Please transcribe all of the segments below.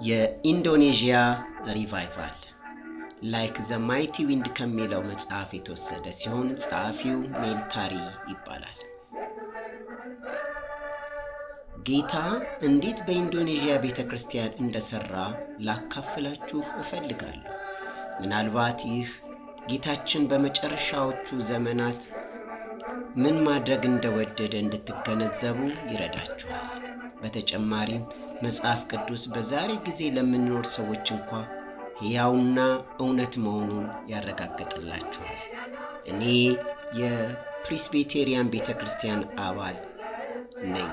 የኢንዶኔዥያ ሪቫይቫል ላይክ ዘ ማይቲ ዊንድ ከሚለው መጽሐፍ የተወሰደ ሲሆን ጸሐፊው ሜልታሪ ይባላል። ጌታ እንዴት በኢንዶኔዥያ ቤተክርስቲያን እንደሰራ ላካፍላችሁ እፈልጋለሁ። ምናልባት ይህ ጌታችን በመጨረሻዎቹ ዘመናት ምን ማድረግ እንደወደደ እንድትገነዘቡ ይረዳችኋል። በተጨማሪም መጽሐፍ ቅዱስ በዛሬ ጊዜ ለምንኖር ሰዎች እንኳን ሕያውና እውነት መሆኑን ያረጋግጥላችኋል። እኔ የፕሬስቢቴሪያን ቤተክርስቲያን አባል ነኝ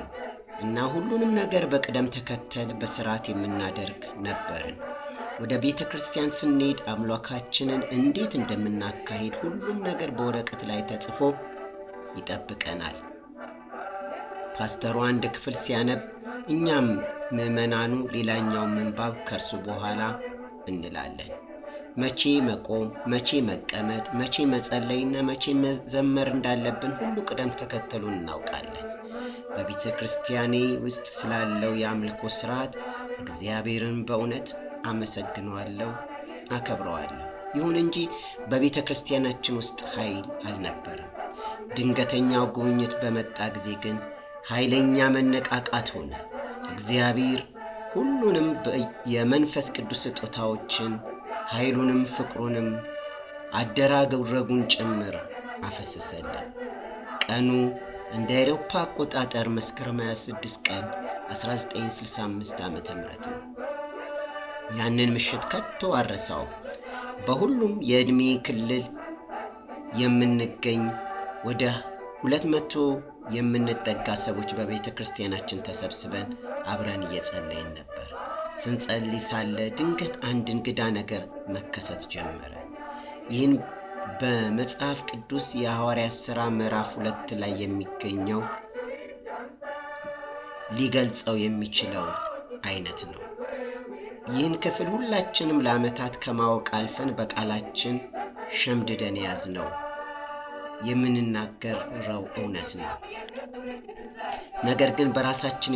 እና ሁሉንም ነገር በቅደም ተከተል በስርዓት የምናደርግ ነበርን። ወደ ቤተክርስቲያን ስንሄድ አምላካችንን እንዴት እንደምናካሂድ ሁሉም ነገር በወረቀት ላይ ተጽፎ ይጠብቀናል። ፓስተሩ አንድ ክፍል ሲያነብ እኛም ምዕመናኑ ሌላኛው ምንባብ ከርሱ በኋላ እንላለን። መቼ መቆም፣ መቼ መቀመጥ፣ መቼ መጸለይና መቼ መዘመር እንዳለብን ሁሉ ቅደም ተከተሉን እናውቃለን። በቤተ ክርስቲያኔ ውስጥ ስላለው የአምልኮ ስርዓት እግዚአብሔርን በእውነት አመሰግነዋለሁ፣ አከብረዋለሁ። ይሁን እንጂ በቤተ ክርስቲያናችን ውስጥ ኃይል አልነበረም። ድንገተኛው ጉብኝት በመጣ ጊዜ ግን ኃይለኛ መነቃቃት ሆነ። እግዚአብሔር ሁሉንም የመንፈስ ቅዱስ ስጦታዎችን ኃይሉንም ፍቅሩንም አደራረጉን ጭምር አፈሰሰልን። ቀኑ እንደ አውሮፓ አቆጣጠር መስከረም 26 ቀን 1965 ዓ.ም ነው። ያንን ምሽት ከቶ አረሳው። በሁሉም የዕድሜ ክልል የምንገኝ ወደ 200 የምንጠጋ ሰዎች በቤተ ክርስቲያናችን ተሰብስበን አብረን እየጸለይን ነበር። ስንጸልይ ሳለ ድንገት አንድ እንግዳ ነገር መከሰት ጀመረ። ይህን በመጽሐፍ ቅዱስ የሐዋርያት ሥራ ምዕራፍ 2 ላይ የሚገኘው ሊገልጸው የሚችለው አይነት ነው። ይህን ክፍል ሁላችንም ለዓመታት ከማወቅ አልፈን በቃላችን ሸምድደን ያዝነው የምንናገረው እውነት ነው። ነገር ግን በራሳችን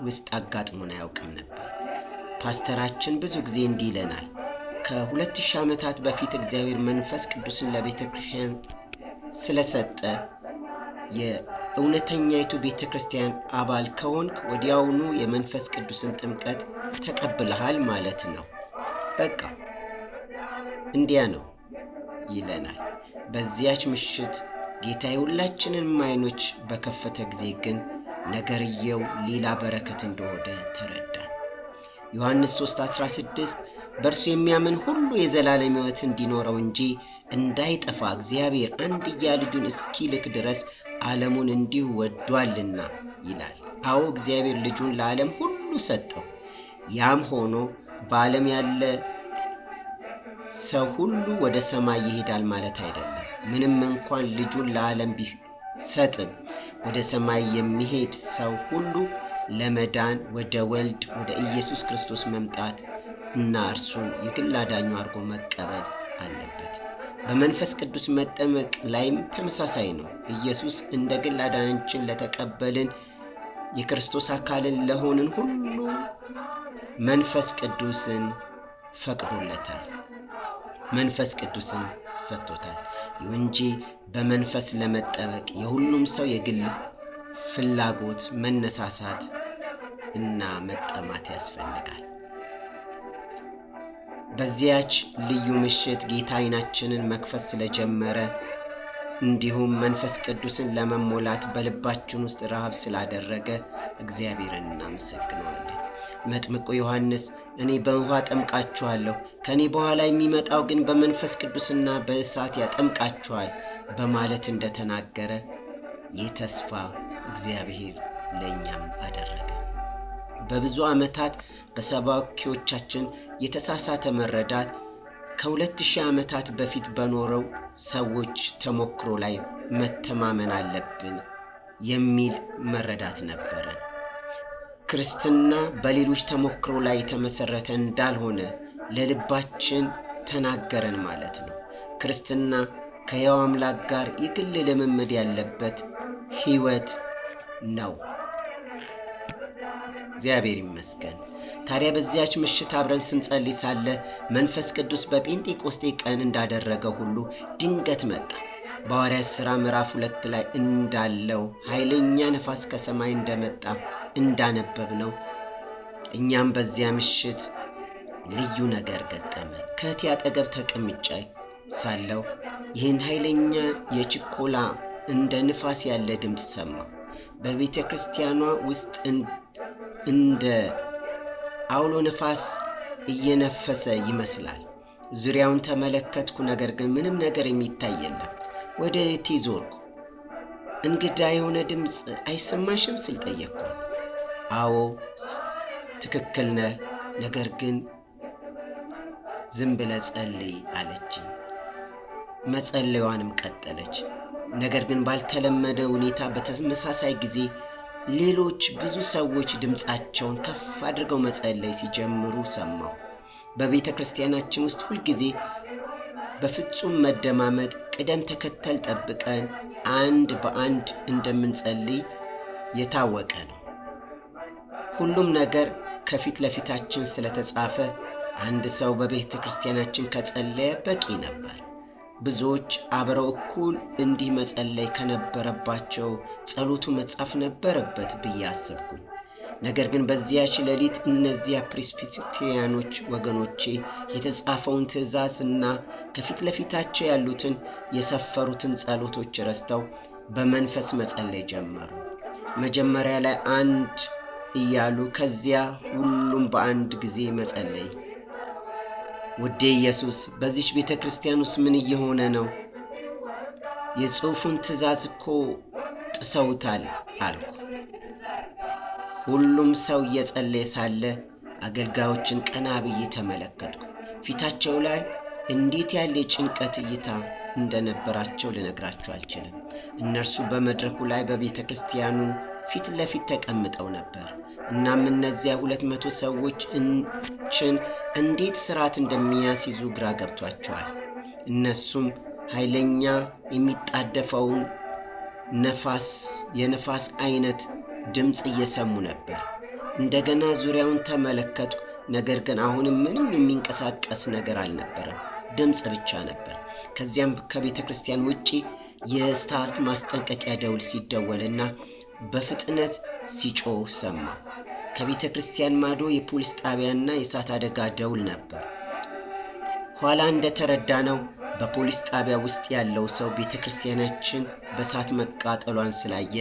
ውስጥ አጋጥሞን አያውቅም ነበር። ፓስተራችን ብዙ ጊዜ እንዲህ ይለናል። ከ2000 ዓመታት በፊት እግዚአብሔር መንፈስ ቅዱስን ለቤተ ክርስቲያን ስለሰጠ የእውነተኛይቱ ቤተ ክርስቲያን አባል ከሆንክ ወዲያውኑ የመንፈስ ቅዱስን ጥምቀት ተቀብለሃል ማለት ነው። በቃ እንዲያ ነው ይለናል። በዚያች ምሽት ጌታ ሁላችንንም አይኖች በከፈተ ጊዜ ግን ነገርየው ሌላ በረከት እንደሆነ ተረዳ። ዮሐንስ 3:16 በእርሱ የሚያምን ሁሉ የዘላለም ሕይወት እንዲኖረው እንጂ እንዳይጠፋ እግዚአብሔር አንድያ ልጁን እስኪልክ ድረስ ዓለሙን እንዲሁ ወዷልና ይላል። አዎ እግዚአብሔር ልጁን ለዓለም ሁሉ ሰጠው። ያም ሆኖ በዓለም ያለ ሰው ሁሉ ወደ ሰማይ ይሄዳል ማለት አይደለም። ምንም እንኳን ልጁን ለዓለም ቢሰጥም ወደ ሰማይ የሚሄድ ሰው ሁሉ ለመዳን ወደ ወልድ ወደ ኢየሱስ ክርስቶስ መምጣት እና እርሱን የግል አዳኙ አድርጎ መቀበል አለበት። በመንፈስ ቅዱስ መጠመቅ ላይም ተመሳሳይ ነው። ኢየሱስ እንደ ግል አዳኛችን ለተቀበልን የክርስቶስ አካልን ለሆንን ሁሉ መንፈስ ቅዱስን ፈቅዶለታል። መንፈስ ቅዱስን ሰጥቶታል። ይሁን እንጂ በመንፈስ ለመጠበቅ የሁሉም ሰው የግል ፍላጎት፣ መነሳሳት እና መጠማት ያስፈልጋል። በዚያች ልዩ ምሽት ጌታ ዓይናችንን መክፈት ስለጀመረ እንዲሁም መንፈስ ቅዱስን ለመሞላት በልባችን ውስጥ ረሃብ ስላደረገ እግዚአብሔርን እናመሰግናለን። መጥምቁ ዮሐንስ እኔ በውሃ አጠምቃችኋለሁ፣ ከኔ በኋላ የሚመጣው ግን በመንፈስ ቅዱስና በእሳት ያጠምቃችኋል በማለት እንደተናገረ ይህ ተስፋ እግዚአብሔር ለእኛም አደረገ። በብዙ ዓመታት በሰባኪዎቻችን የተሳሳተ መረዳት ከ2000 ዓመታት በፊት በኖረው ሰዎች ተሞክሮ ላይ መተማመን አለብን የሚል መረዳት ነበረ። ክርስትና በሌሎች ተሞክሮ ላይ የተመሰረተ እንዳልሆነ ለልባችን ተናገረን ማለት ነው። ክርስትና ከሕያው አምላክ ጋር የግል ልምምድ ያለበት ሕይወት ነው። እግዚአብሔር ይመስገን። ታዲያ በዚያች ምሽት አብረን ስንጸልይ ሳለ መንፈስ ቅዱስ በጴንጤቆስጤ ቀን እንዳደረገው ሁሉ ድንገት መጣ። በሐዋርያት ሥራ ምዕራፍ 2 ላይ እንዳለው ኃይለኛ ነፋስ ከሰማይ እንደመጣ እንዳነበብነው እኛም በዚያ ምሽት ልዩ ነገር ገጠመ። ከእቴ አጠገብ ተቀምጬ ሳለሁ ይህን ኃይለኛ የችኮላ እንደ ንፋስ ያለ ድምፅ ሰማሁ። በቤተ ክርስቲያኗ ውስጥ እንደ አውሎ ነፋስ እየነፈሰ ይመስላል። ዙሪያውን ተመለከትኩ፣ ነገር ግን ምንም ነገር የሚታይ የለም። ወደ እቴ ዞርኩ። እንግዳ የሆነ ድምፅ አይሰማሽም ስል ጠየቅኳት። አዎ ትክክል ነህ፣ ነገር ግን ዝም ብለህ ጸልይ አለችኝ። መጸለያዋንም ቀጠለች። ነገር ግን ባልተለመደ ሁኔታ በተመሳሳይ ጊዜ ሌሎች ብዙ ሰዎች ድምፃቸውን ከፍ አድርገው መጸለይ ሲጀምሩ ሰማሁ። በቤተ ክርስቲያናችን ውስጥ ሁልጊዜ በፍጹም መደማመጥ ቅደም ተከተል ጠብቀን አንድ በአንድ እንደምንጸልይ የታወቀ ነው። ሁሉም ነገር ከፊት ለፊታችን ስለተጻፈ አንድ ሰው በቤተ ክርስቲያናችን ከጸለየ በቂ ነበር። ብዙዎች አብረው እኩል እንዲህ መጸለይ ከነበረባቸው ጸሎቱ መጻፍ ነበረበት ብዬ አሰብኩኝ። ነገር ግን በዚያች ሌሊት እነዚያ ፕሬስቢቴሪያኖች ወገኖቼ የተጻፈውን ትእዛዝ እና ከፊት ለፊታቸው ያሉትን የሰፈሩትን ጸሎቶች ረስተው በመንፈስ መጸለይ ጀመሩ። መጀመሪያ ላይ አንድ እያሉ ከዚያ ሁሉም በአንድ ጊዜ መጸለይ። ውዴ ኢየሱስ፣ በዚህ ቤተ ክርስቲያን ውስጥ ምን እየሆነ ነው? የጽሑፉን ትእዛዝ እኮ ጥሰውታል አልኩ። ሁሉም ሰው እየጸለየ ሳለ አገልጋዮችን ቀና ብዬ ተመለከትኩ። ፊታቸው ላይ እንዴት ያለ የጭንቀት እይታ እንደነበራቸው ልነግራቸው አልችልም። እነርሱ በመድረኩ ላይ በቤተ ክርስቲያኑ ፊት ለፊት ተቀምጠው ነበር። እናም እነዚያ 200 ሰዎች እንዴት ስርዓት እንደሚያስይዙ ግራ ገብቷቸዋል። እነሱም ኃይለኛ የሚጣደፈውን የነፋስ አይነት ድምፅ እየሰሙ ነበር። እንደገና ዙሪያውን ተመለከቱ። ነገር ግን አሁንም ምንም የሚንቀሳቀስ ነገር አልነበረም፣ ድምፅ ብቻ ነበር። ከዚያም ከቤተ ክርስቲያን ውጪ የእሳት ማስጠንቀቂያ ደውል ሲደወልና በፍጥነት ሲጮህ ሰማ። ከቤተ ክርስቲያን ማዶ የፖሊስ ጣቢያና የእሳት አደጋ ደውል ነበር። ኋላ እንደተረዳነው በፖሊስ ጣቢያ ውስጥ ያለው ሰው ቤተ ክርስቲያናችን በእሳት መቃጠሏን ስላየ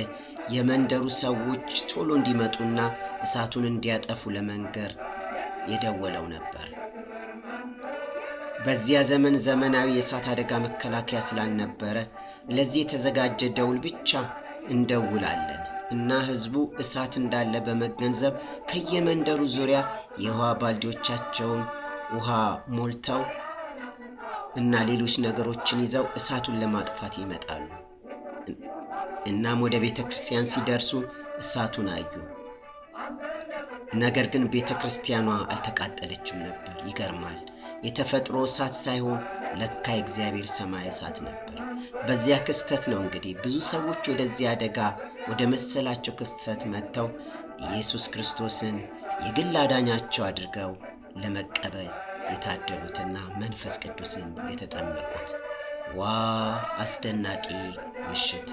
የመንደሩ ሰዎች ቶሎ እንዲመጡና እሳቱን እንዲያጠፉ ለመንገር የደወለው ነበር። በዚያ ዘመን ዘመናዊ የእሳት አደጋ መከላከያ ስላልነበረ ለዚህ የተዘጋጀ ደውል ብቻ እንደውላለን እና ህዝቡ እሳት እንዳለ በመገንዘብ ከየመንደሩ ዙሪያ የውሃ ባልዲዎቻቸውን ውሃ ሞልተው እና ሌሎች ነገሮችን ይዘው እሳቱን ለማጥፋት ይመጣሉ። እናም ወደ ቤተ ክርስቲያን ሲደርሱ እሳቱን አዩ። ነገር ግን ቤተ ክርስቲያኗ አልተቃጠለችም ነበር። ይገርማል። የተፈጥሮ እሳት ሳይሆን ለካ የእግዚአብሔር ሰማይ እሳት ነበር። በዚያ ክስተት ነው እንግዲህ ብዙ ሰዎች ወደዚያ አደጋ ወደ መሰላቸው ክስተት መጥተው ኢየሱስ ክርስቶስን የግል አዳኛቸው አድርገው ለመቀበል የታደሉትና መንፈስ ቅዱስን የተጠመቁት። ዋ አስደናቂ ምሽት!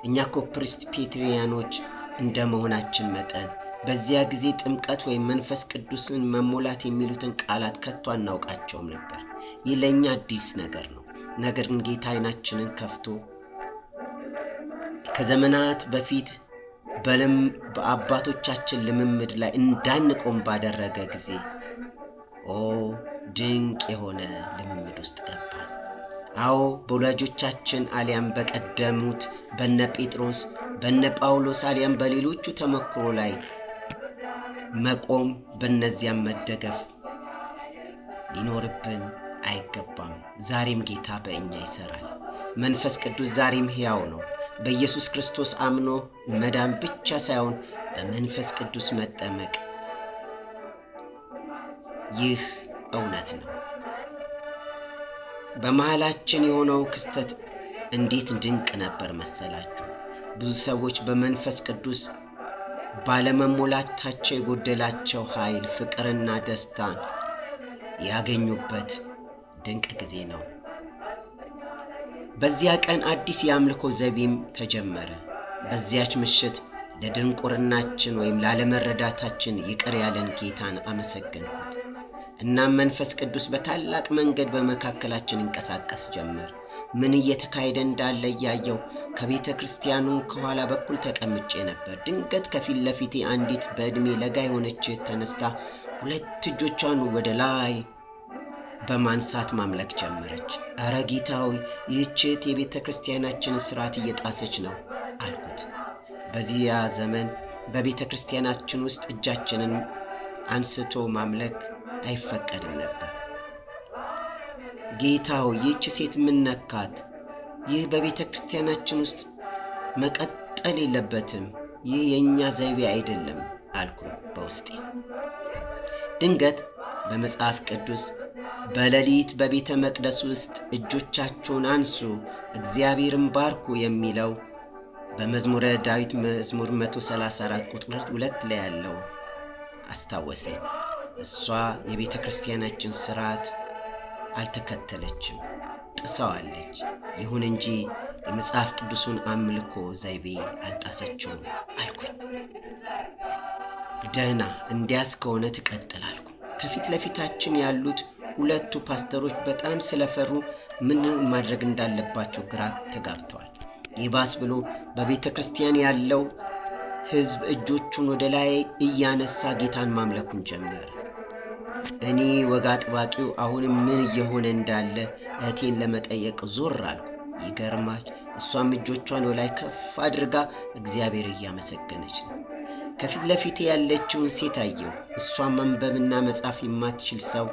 እኛ እኮ ፕሬስቢቴሪያኖች እንደመሆናችን መጠን በዚያ ጊዜ ጥምቀት ወይም መንፈስ ቅዱስን መሞላት የሚሉትን ቃላት ከቶ አናውቃቸውም ነበር። ይህ ለእኛ አዲስ ነገር ነው። ነገር ግን ጌታ ዓይናችንን ከፍቶ ከዘመናት በፊት በአባቶቻችን ልምምድ ላይ እንዳንቆም ባደረገ ጊዜ ድንቅ የሆነ ልምምድ ውስጥ ገባን። በወላጆቻችን አሊያም በቀደሙት በነ ጴጥሮስ በነ ጳውሎስ አሊያም በሌሎቹ ተመክሮ ላይ መቆም በእነዚያም መደገፍ ሊኖርብን አይገባም። ዛሬም ጌታ በእኛ ይሰራል። መንፈስ ቅዱስ ዛሬም ሕያው ነው። በኢየሱስ ክርስቶስ አምኖ መዳን ብቻ ሳይሆን በመንፈስ ቅዱስ መጠመቅ ይህ እውነት ነው። በመሃላችን የሆነው ክስተት እንዴት ድንቅ ነበር መሰላችሁ! ብዙ ሰዎች በመንፈስ ቅዱስ ባለመሞላታቸው የጎደላቸው ኃይል፣ ፍቅርና ደስታን ያገኙበት ድንቅ ጊዜ ነው። በዚያ ቀን አዲስ የአምልኮ ዘይቤም ተጀመረ። በዚያች ምሽት ለድንቁርናችን ወይም ላለመረዳታችን ይቅር ያለን ጌታን አመሰግንኩት። እናም መንፈስ ቅዱስ በታላቅ መንገድ በመካከላችን እንቀሳቀስ ጀመር። ምን እየተካሄደ እንዳለ እያየው ከቤተ ክርስቲያኑ ከኋላ በኩል ተቀምጬ ነበር። ድንገት ከፊት ለፊቴ አንዲት በዕድሜ ለጋ የሆነች ተነስታ ሁለት እጆቿን ወደ ላይ በማንሳት ማምለክ ጀመረች። ኧረ ጌታ ሆይ፣ ይህች የቤተ ክርስቲያናችንን ሥርዓት እየጣሰች ነው አልኩት። በዚያ ዘመን በቤተ ክርስቲያናችን ውስጥ እጃችንን አንስቶ ማምለክ አይፈቀድም ነበር። ጌታ ሆይ፣ ይህች ሴት ምን ነካት? ይህ በቤተ ክርስቲያናችን ውስጥ መቀጠል የለበትም። ይህ የእኛ ዘይቤ አይደለም አልኩ በውስጤ። ድንገት በመጽሐፍ ቅዱስ በሌሊት በቤተ መቅደስ ውስጥ እጆቻችሁን አንሱ እግዚአብሔርን ባርኩ የሚለው በመዝሙረ ዳዊት መዝሙር 134 ቁጥር 2 ላይ ያለው አስታወሰኝ። እሷ የቤተ ክርስቲያናችን ሥርዓት አልተከተለችም፣ ጥሰዋለች። ይሁን እንጂ የመጽሐፍ ቅዱሱን አምልኮ ዘይቤ አልጣሰችውም አልኩኝ። ደህና እንዲያስ ከሆነ ትቀጥል አልኩ። ከፊት ለፊታችን ያሉት ሁለቱ ፓስተሮች በጣም ስለፈሩ ምን ማድረግ እንዳለባቸው ግራ ተጋብተዋል። ይባስ ብሎ በቤተ ክርስቲያን ያለው ሕዝብ እጆቹን ወደ ላይ እያነሳ ጌታን ማምለኩን ጀመረ። እኔ ወግ አጥባቂው አሁንም ምን እየሆነ እንዳለ እህቴን ለመጠየቅ ዞር አልኩ። ይገርማል፣ እሷም እጆቿን ወደ ላይ ከፍ አድርጋ እግዚአብሔር እያመሰገነች ነው። ከፊት ለፊቴ ያለችውን ሴት አየሁ። እሷም መንበብና መጻፍ የማትችል ሰው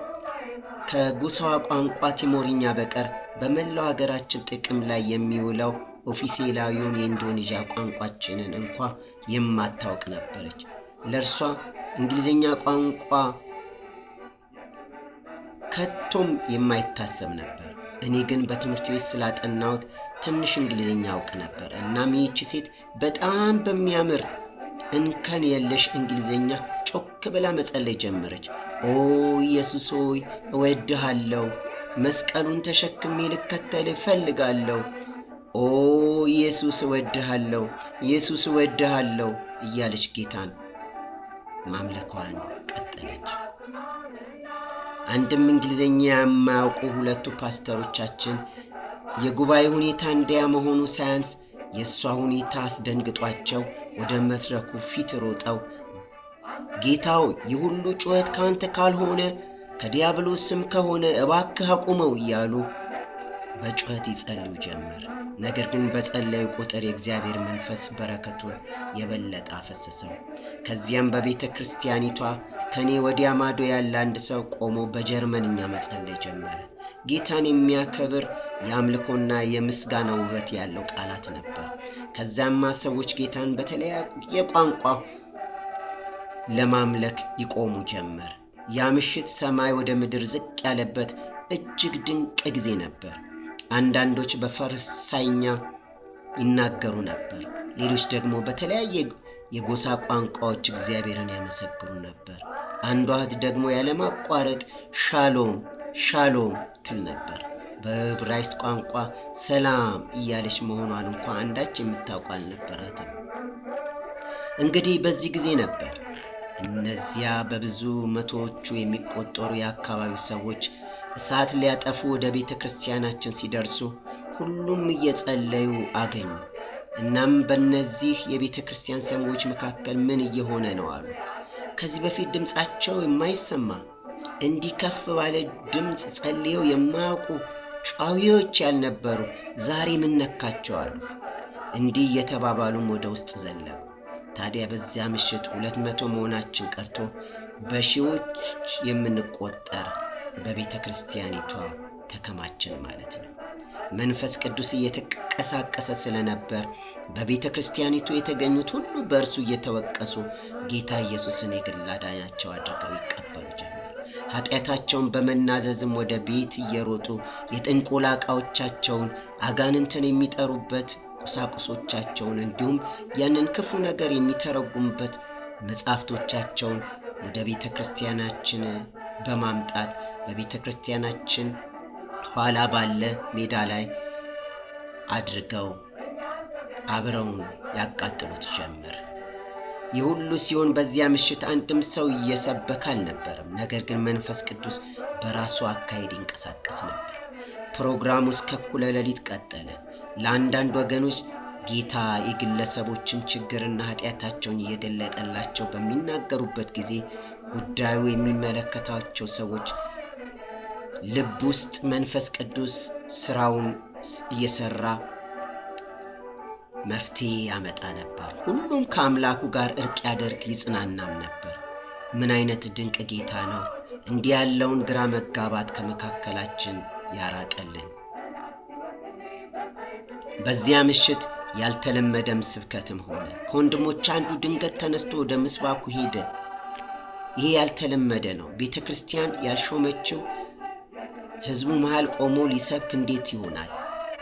ከጎሳዋ ቋንቋ ቲሞሪኛ በቀር በመላው ሀገራችን ጥቅም ላይ የሚውለው ኦፊሴላዊውን የኢንዶኔዥያ ቋንቋችንን እንኳ የማታውቅ ነበረች። ለእርሷ እንግሊዝኛ ቋንቋ ከቶም የማይታሰብ ነበር። እኔ ግን በትምህርት ቤት ስላጠናሁት ትንሽ እንግሊዝኛ አውቅ ነበር። እናም ይህች ሴት በጣም በሚያምር እንከን የለሽ እንግሊዝኛ ጮክ ብላ መጸለይ ጀመረች። ኦ ኢየሱስ ሆይ እወድሃለሁ፣ መስቀሉን ተሸክሜ ልከተል እፈልጋለሁ። ኦ ኢየሱስ እወድሃለሁ፣ ኢየሱስ እወድሃለሁ እያለች ጌታን ማምለኳን ቀጠለች። አንድም እንግሊዝኛ የማያውቁ ሁለቱ ፓስተሮቻችን የጉባኤ ሁኔታ እንዲያ መሆኑ ሳያንስ የእሷ ሁኔታ አስደንግጧቸው ወደ መድረኩ ፊት ሮጠው ጌታው ይህ ሁሉ ጩኸት ካንተ ካልሆነ ከዲያብሎስ ስም ከሆነ እባክህ አቁመው እያሉ በጩኸት ይጸልዩ ጀመር። ነገር ግን በጸለዩ ቁጥር የእግዚአብሔር መንፈስ በረከቱን የበለጠ አፈሰሰው። ከዚያም በቤተ ክርስቲያኒቷ ከኔ ወዲያ ማዶ ያለ አንድ ሰው ቆሞ በጀርመንኛ መጸለይ ጀመረ። ጌታን የሚያከብር የአምልኮና የምስጋና ውበት ያለው ቃላት ነበር። ከዛማ ሰዎች ጌታን በተለያየ ቋንቋ ለማምለክ ይቆሙ ጀመር። ያ ምሽት ሰማይ ወደ ምድር ዝቅ ያለበት እጅግ ድንቅ ጊዜ ነበር። አንዳንዶች በፈረንሳይኛ ይናገሩ ነበር፣ ሌሎች ደግሞ በተለያየ የጎሳ ቋንቋዎች እግዚአብሔርን ያመሰግኑ ነበር። አንዷ እህት ደግሞ ያለማቋረጥ ሻሎም ሻሎም ትል ነበር። በዕብራይስጥ ቋንቋ ሰላም እያለች መሆኗን እንኳን አንዳች የምታውቅ አልነበራትም። እንግዲህ በዚህ ጊዜ ነበር እነዚያ በብዙ መቶዎቹ የሚቆጠሩ የአካባቢው ሰዎች እሳት ሊያጠፉ ወደ ቤተ ክርስቲያናችን ሲደርሱ ሁሉም እየጸለዩ አገኙ። እናም በእነዚህ የቤተ ክርስቲያን ሰዎች መካከል ምን እየሆነ ነው አሉ። ከዚህ በፊት ድምፃቸው የማይሰማ እንዲህ ከፍ ባለ ድምፅ ጸልየው የማያውቁ ጫዊዎች ያልነበሩ ዛሬ ምን ነካቸው አሉ። እንዲህ እየተባባሉም ወደ ውስጥ ዘለቁ። ታዲያ በዚያ ምሽት 200 መሆናችን ቀርቶ በሺዎች የምንቆጠር በቤተ ክርስቲያኒቷ ተከማችን ማለት ነው። መንፈስ ቅዱስ እየተቀሳቀሰ ስለነበር በቤተ ክርስቲያኒቱ የተገኙት ሁሉ በእርሱ እየተወቀሱ ጌታ ኢየሱስን የግል አዳኛቸው አድርገው ይቀበሉ ጀመር። ኃጢአታቸውን በመናዘዝም ወደ ቤት እየሮጡ የጥንቆላ ዕቃዎቻቸውን፣ አጋንንትን የሚጠሩበት ቁሳቁሶቻቸውን እንዲሁም ያንን ክፉ ነገር የሚተረጉሙበት መጻሕፍቶቻቸውን ወደ ቤተ ክርስቲያናችን በማምጣት በቤተ ክርስቲያናችን ኋላ ባለ ሜዳ ላይ አድርገው አብረውን ያቃጥሉት ጀመር። የሁሉ ሲሆን በዚያ ምሽት አንድም ሰው እየሰበከ አልነበረም። ነገር ግን መንፈስ ቅዱስ በራሱ አካሄድ ይንቀሳቀስ ነበር። ፕሮግራሙ እስከ እኩለ ሌሊት ቀጠለ። ለአንዳንድ ወገኖች ጌታ የግለሰቦችን ችግርና ኃጢአታቸውን እየገለጠላቸው በሚናገሩበት ጊዜ ጉዳዩ የሚመለከታቸው ሰዎች ልብ ውስጥ መንፈስ ቅዱስ ስራውን እየሰራ መፍትሄ ያመጣ ነበር። ሁሉም ከአምላኩ ጋር እርቅ ያደርግ ይጽናናም ነበር። ምን አይነት ድንቅ ጌታ ነው! እንዲህ ያለውን ግራ መጋባት ከመካከላችን ያራቀልን። በዚያ ምሽት ያልተለመደም ስብከትም ሆነ። ከወንድሞች አንዱ ድንገት ተነስቶ ወደ ምስባኩ ሄደ። ይሄ ያልተለመደ ነው። ቤተ ክርስቲያን ያልሾመችው ሕዝቡ መሃል ቆሞ ሊሰብክ እንዴት ይሆናል?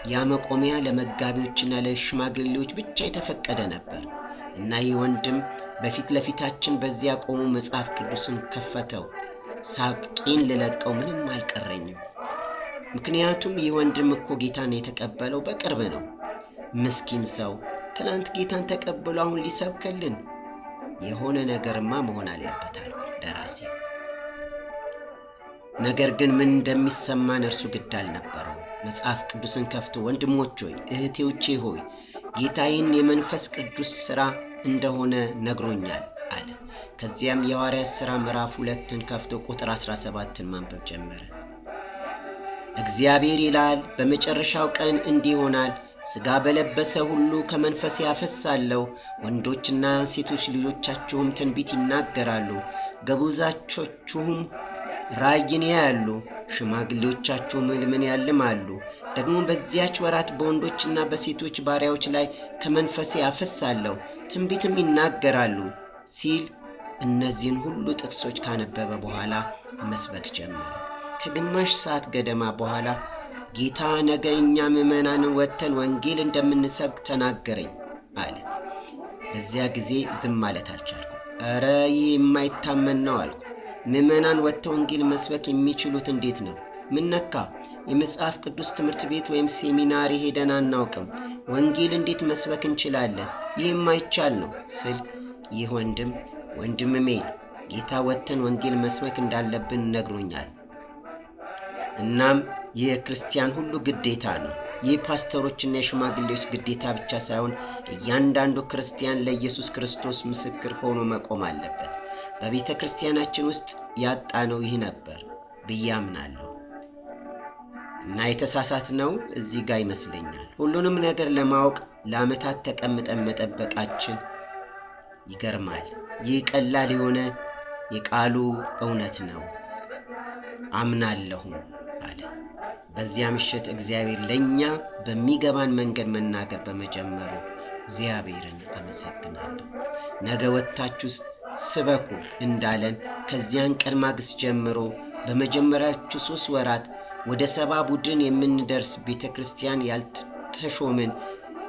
ያ መቆሚያ ለመጋቢዎችና ለሽማግሌዎች ብቻ የተፈቀደ ነበር እና ይህ ወንድም በፊት ለፊታችን በዚያ ቆሞ መጽሐፍ ቅዱስን ከፈተው። ሳቄን ልለቀው ምንም አልቀረኝም። ምክንያቱም ይህ ወንድም እኮ ጌታን የተቀበለው በቅርብ ነው። ምስኪን ሰው ትናንት ጌታን ተቀብሎ አሁን ሊሰብክልን የሆነ ነገርማ መሆን አለበታል ደራሲ። ነገር ግን ምን እንደሚሰማን እርሱ ግድ አልነበረው። መጽሐፍ ቅዱስን ከፍቶ ወንድሞች ሆይ እህቴዎቼ ሆይ ጌታዬን የመንፈስ ቅዱስ ሥራ እንደሆነ ነግሮኛል አለ። ከዚያም የሐዋርያት ሥራ ምዕራፍ 2ን ከፍቶ ቁጥር 17ን ማንበብ ጀመረ። እግዚአብሔር ይላል በመጨረሻው ቀን እንዲህ ይሆናል፣ ሥጋ በለበሰ ሁሉ ከመንፈሴ አፈሳለሁ፣ ወንዶችና ሴቶች ልጆቻችሁም ትንቢት ይናገራሉ፣ ገቡዛቾቹም ራእይን ያያሉ፣ ሽማግሌዎቻችሁም ሕልምን ያልማሉ። ደግሞ በዚያች ወራት በወንዶችና በሴቶች ባሪያዎች ላይ ከመንፈሴ አፈሳለሁ፣ ትንቢትም ይናገራሉ ሲል እነዚህን ሁሉ ጥቅሶች ካነበበ በኋላ መስበክ ጀመረ። ከግማሽ ሰዓት ገደማ በኋላ ጌታ ነገ እኛ ምዕመናን ወጥተን ወንጌል እንደምንሰብክ ተናገረኝ አለ። በዚያ ጊዜ ዝም ማለት አልቻልኩም። ኧረ ይህ የማይታመን ነው አልኩ። ምዕመናን ወጥተው ወንጌል መስበክ የሚችሉት እንዴት ነው? ምን ነካ? የመጽሐፍ ቅዱስ ትምህርት ቤት ወይም ሴሚናሪ ሄደን አናውቅም። ወንጌል እንዴት መስበክ እንችላለን? ይህ የማይቻል ነው ስል ይህ ወንድም ሜል ጌታ ወጥተን ወንጌል መስበክ እንዳለብን ነግሮኛል። እናም ይህ የክርስቲያን ሁሉ ግዴታ ነው። ይህ ፓስተሮችና የሽማግሌዎች ግዴታ ብቻ ሳይሆን እያንዳንዱ ክርስቲያን ለኢየሱስ ክርስቶስ ምስክር ሆኖ መቆም አለበት። በቤተ ክርስቲያናችን ውስጥ ያጣነው ይህ ነበር ብዬ አምናለሁ እና የተሳሳትነው እዚህ ጋር ይመስለኛል። ሁሉንም ነገር ለማወቅ ለዓመታት ተቀምጠን መጠበቃችን ይገርማል። ይህ ቀላል የሆነ የቃሉ እውነት ነው አምናለሁ አለ። በዚያ ምሽት እግዚአብሔር ለኛ በሚገባን መንገድ መናገር በመጀመሩ እግዚአብሔርን አመሰግናለሁ። ነገ ወጥታችሁ ስበኩ እንዳለን ከዚያን ቀን ማግስት ጀምሮ በመጀመሪያዎቹ 3 ወራት ወደ 70 ቡድን የምንደርስ ቤተክርስቲያን ያልተሾምን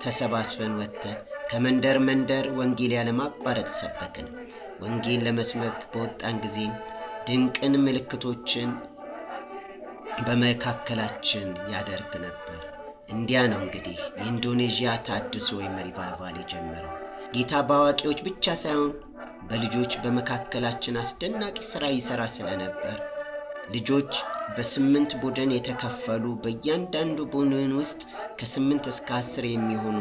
ተሰባስበን ወጥተን ከመንደር መንደር ወንጌል ያለማቋረጥ ሰበክን። ወንጌል ለመስበክ በወጣን ጊዜ ድንቅን ምልክቶችን በመካከላችን ያደርግ ነበር። እንዲያ ነው እንግዲህ የኢንዶኔዥያ ታድሶ ወይም ሪቫይቫል የጀመረው። ጌታ በአዋቂዎች ብቻ ሳይሆን በልጆች በመካከላችን አስደናቂ ሥራ ይሠራ ስለነበር ልጆች በ8 ቡድን የተከፈሉ በእያንዳንዱ ቡድን ውስጥ ከ8 እስከ 10 የሚሆኑ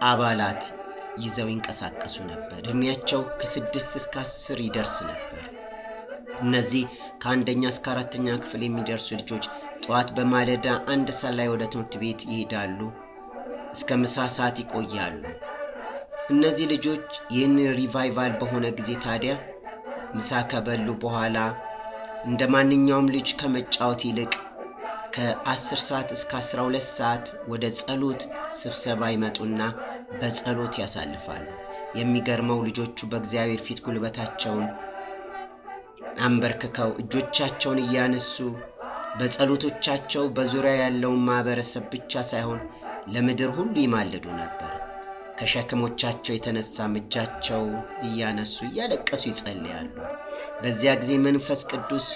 አባላት ይዘው ይንቀሳቀሱ ነበር። እድሜያቸው ከ6 እስከ 10 ይደርስ ነበር። እነዚህ ከአንደኛ እስከ 4ኛ ክፍል የሚደርሱ ልጆች ጠዋት በማለዳ 1 ሰዓት ላይ ወደ ትምህርት ቤት ይሄዳሉ፣ እስከ ምሳ ሰዓት ይቆያሉ። እነዚህ ልጆች ይህን ሪቫይቫል በሆነ ጊዜ ታዲያ ምሳ ከበሉ በኋላ እንደ ማንኛውም ልጅ ከመጫወት ይልቅ ከ10 ሰዓት እስከ 12 ሰዓት ወደ ጸሎት ስብሰባ ይመጡና በጸሎት ያሳልፋሉ። የሚገርመው ልጆቹ በእግዚአብሔር ፊት ጉልበታቸውን አንበርክከው እጆቻቸውን እያነሱ በጸሎቶቻቸው በዙሪያ ያለውን ማህበረሰብ ብቻ ሳይሆን ለምድር ሁሉ ይማልዱ ነበር። ከሸክሞቻቸው የተነሳ እጃቸው እያነሱ እያለቀሱ ይጸልያሉ። በዚያ ጊዜ መንፈስ ቅዱስ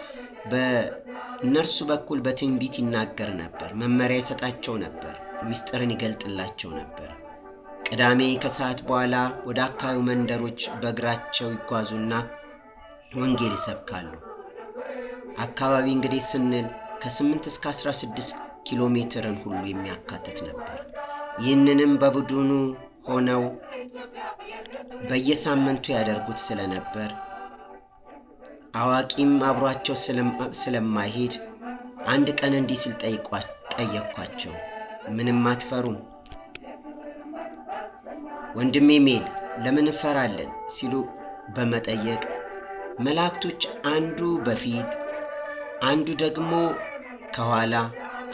በእነርሱ በኩል በትንቢት ይናገር ነበር፣ መመሪያ ይሰጣቸው ነበር፣ ምስጢርን ይገልጥላቸው ነበር። ቅዳሜ ከሰዓት በኋላ ወደ አካባቢው መንደሮች በእግራቸው ይጓዙና ወንጌል ይሰብካሉ። አካባቢ እንግዲህ ስንል ከ8 እስከ 16 ኪሎ ሜትርን ሁሉ የሚያካትት ነበር። ይህንንም በቡድኑ ሆነው በየሳምንቱ ያደርጉት ስለነበር አዋቂም አብሯቸው ስለማይሄድ አንድ ቀን እንዲህ ሲል ጠየቅኳቸው፣ ምንም አትፈሩም? ወንድሜ ሜል ለምን እንፈራለን ሲሉ በመጠየቅ መላእክቶች አንዱ በፊት አንዱ ደግሞ ከኋላ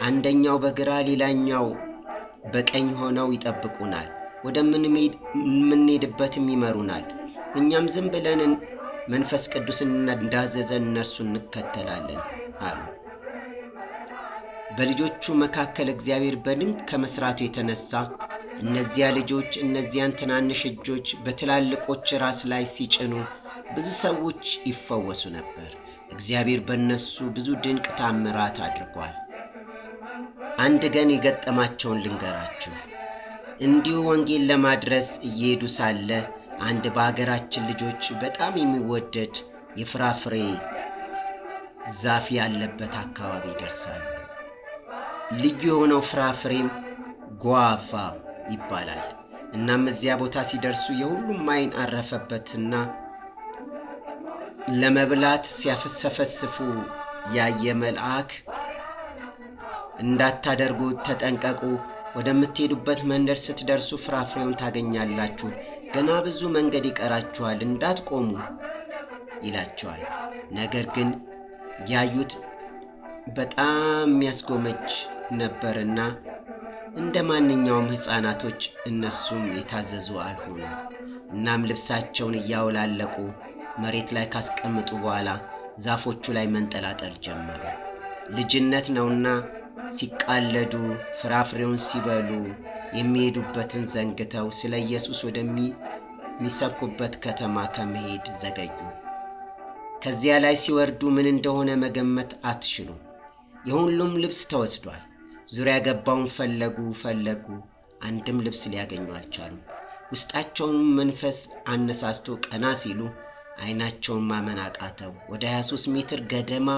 አንደኛው በግራ ሌላኛው በቀኝ ሆነው ይጠብቁናል፣ ወደምንሄድበትም ይመሩናል። እኛም ዝም ብለን መንፈስ ቅዱስን እንዳዘዘን እነርሱን እንከተላለን አሉ። በልጆቹ መካከል እግዚአብሔር በድንቅ ከመስራቱ የተነሳ እነዚያ ልጆች እነዚያን ትናንሽ እጆች በትላልቆች ራስ ላይ ሲጭኑ ብዙ ሰዎች ይፈወሱ ነበር። እግዚአብሔር በእነሱ ብዙ ድንቅ ታምራት አድርጓል። አንድ ቀን የገጠማቸውን ልንገራችሁ። እንዲሁ ወንጌል ለማድረስ እየሄዱ ሳለ አንድ በአገራችን ልጆች በጣም የሚወደድ የፍራፍሬ ዛፍ ያለበት አካባቢ ይደርሳሉ። ልዩ የሆነው ፍራፍሬም ጓቫ ይባላል። እናም እዚያ ቦታ ሲደርሱ የሁሉም ዓይን አረፈበትና ለመብላት ሲያፈሰፈስፉ ያየ መልአክ እንዳታደርጉ ተጠንቀቁ፣ ወደምትሄዱበት መንደር ስትደርሱ ፍራፍሬውን ታገኛላችሁ፣ ገና ብዙ መንገድ ይቀራችኋል፣ እንዳትቆሙ ይላቸዋል። ነገር ግን ያዩት በጣም የሚያስጎመጅ ነበርና እንደ ማንኛውም ሕፃናቶች እነሱም የታዘዙ አልሆኑም። እናም ልብሳቸውን እያወላለቁ መሬት ላይ ካስቀምጡ በኋላ ዛፎቹ ላይ መንጠላጠል ጀመሩ። ልጅነት ነውና ሲቃለዱ ፍራፍሬውን ሲበሉ የሚሄዱበትን ዘንግተው ስለ ኢየሱስ ወደሚሰብኩበት ከተማ ከመሄድ ዘገዩ። ከዚያ ላይ ሲወርዱ ምን እንደሆነ መገመት አትችሉም። የሁሉም ልብስ ተወስዷል። ዙሪያ ገባውን ፈለጉ፣ አንድም ልብስ ሊያገኙ አልቻሉም። ውስጣቸውን መንፈስ አነሳስቶ ቀና ሲሉ ዓይናቸውን ማመን አቃተው። ወደ 23 ሜትር ገደማ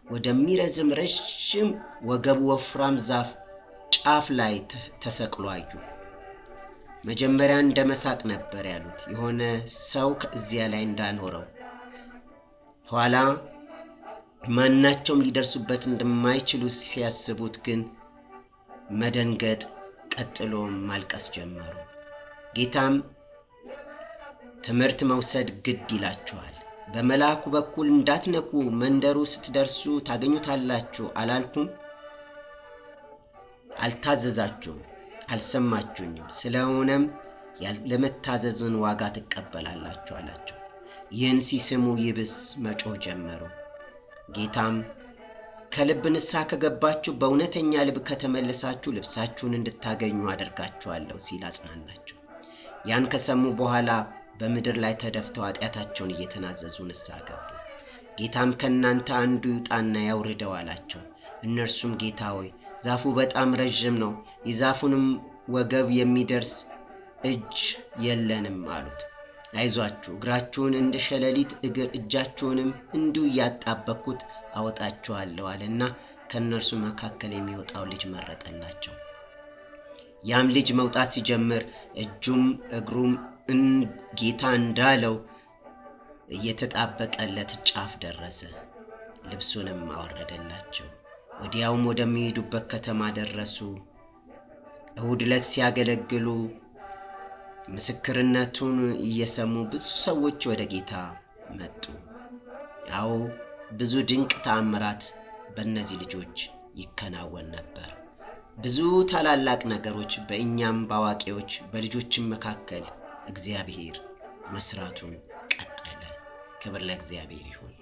ወደሚረዝም ረዥም ወገቡ ወፍራም ዛፍ ጫፍ ላይ ተሰቅሎ አዩ። መጀመሪያ እንደ መሳቅ ነበር ያሉት፣ የሆነ ሰው ከዚያ ላይ እንዳኖረው። ኋላ ማናቸውም ሊደርሱበት እንደማይችሉ ሲያስቡት ግን መደንገጥ፣ ቀጥሎም ማልቀስ ጀመሩ። ጌታም ትምህርት መውሰድ ግድ ይላችኋል፣ በመልአኩ በኩል እንዳትነኩ፣ መንደሩ ስትደርሱ ታገኙታላችሁ አላልኩም? አልታዘዛችሁም፣ አልሰማችሁኝም። ስለሆነም ለመታዘዝን ዋጋ ትቀበላላችሁ አላቸው። ይህን ሲስሙ ይብስ መጮህ ጀመሩ። ጌታም ከልብ ንስሐ ከገባችሁ በእውነተኛ ልብ ከተመለሳችሁ ልብሳችሁን እንድታገኙ አደርጋችኋለሁ ሲል አጽናናቸው። ያን ከሰሙ በኋላ በምድር ላይ ተደፍተው ኃጢአታቸውን እየተናዘዙ ንስሐ ገቡ። ጌታም ከናንተ አንዱ ይውጣና ያውርደው አላቸው። እነርሱም ጌታ ሆይ ዛፉ በጣም ረጅም ነው፣ የዛፉንም ወገብ የሚደርስ እጅ የለንም አሉት። አይዟችሁ እግራችሁን እንደ ሸለሊት እግር እጃችሁንም እንዲሁ ያጣበኩት አወጣችኋለሁ አለና ከነርሱ መካከል የሚወጣው ልጅ መረጠላቸው። ያም ልጅ መውጣት ሲጀምር እጁም እግሩም ጌታ እንዳለው እየተጣበቀለት ጫፍ ደረሰ። ልብሱንም አወረደላቸው። ወዲያውም ወደሚሄዱበት ከተማ ደረሱ። እሁድ ዕለት ሲያገለግሉ ምስክርነቱን እየሰሙ ብዙ ሰዎች ወደ ጌታ መጡ። አዎ ብዙ ድንቅ ተአምራት በእነዚህ ልጆች ይከናወን ነበር። ብዙ ታላላቅ ነገሮች በእኛም ባዋቂዎች በልጆችም መካከል እግዚአብሔር መስራቱን ቀጠለ። ክብር ለእግዚአብሔር ይሁን።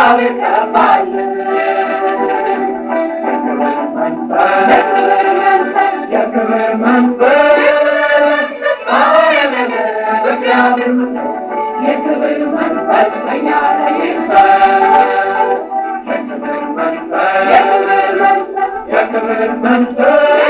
I'm Mantra